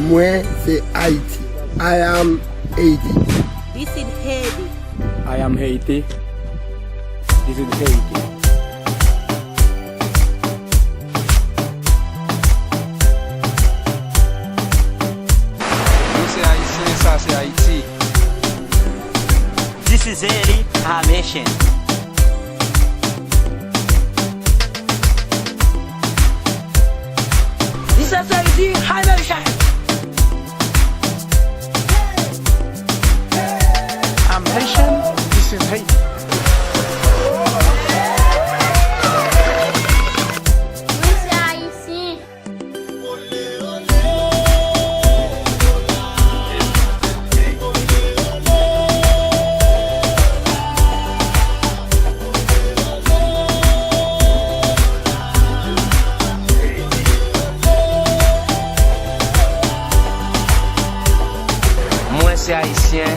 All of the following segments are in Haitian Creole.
Mwen c'est Haiti. I am Haiti. This is Haiti. I am Haiti. This is Haiti. Moi c'est Haïtien, ça c'est Haïti. This is Ayiti, I'm Haitian. This is Ayiti, I'm Haitian. I'm Haitian. This is Haiti. Mwen c'est Haïtien,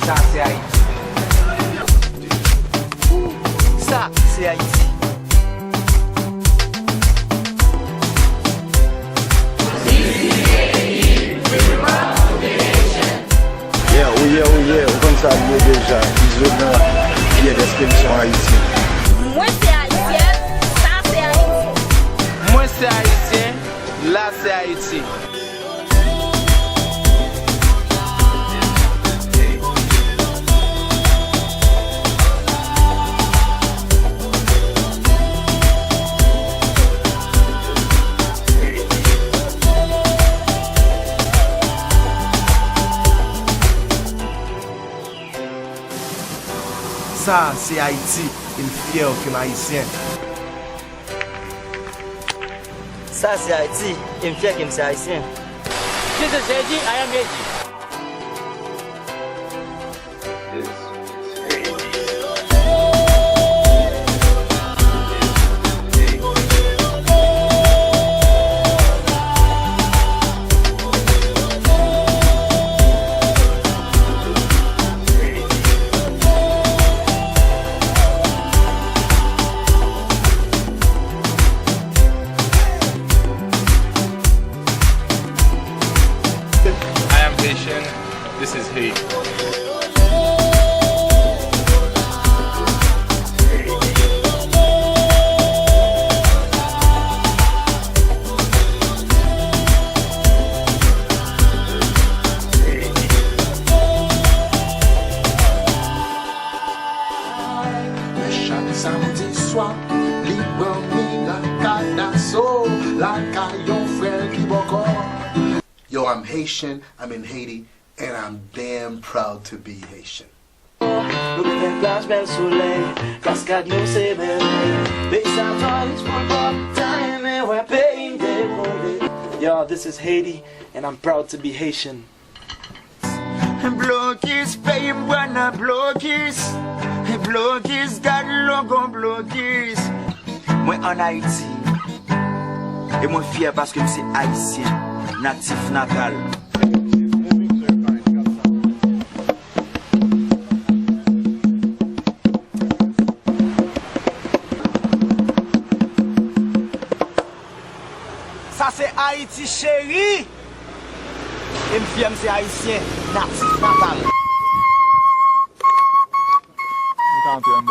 ça c'est Haïti. Ça, c'est Haïti. Yeah, on comme ça déjà. Il y a des expéditions haïtiennes. Moi c'est Haïtien, ça c'est Haïti. Moi c'est Haïtien, là c'est Haïti. Ça, c'est Haïti, il est fier comme Haïtien. Ça, c'est Haïti, il me fait comme c'est Haïtien. This is Haiti. I am Haiti. I am Haitian, this is Haiti. Chaque samedi soir, libre mi la canasso, la caillon frère qui boko. Yo, I'm Haitian, I'm in Haiti, and I'm damn proud to be Haitian. Nous vivons plage belle soleil, cascade nous c'est belle. Pays Saint-Antoine, pour le time, and we're paying the Yo, this is Haiti, and I'm proud to be Haitian. Blokis, paye buena blokis. Blokis, garde logo blokis. Moi en Haïti. Et moi fier parce que je suis haïtien, natif natal. Ça, c'est Haïti, chérie. Et me fier, c'est Haïtien, natif natal. You can't do it,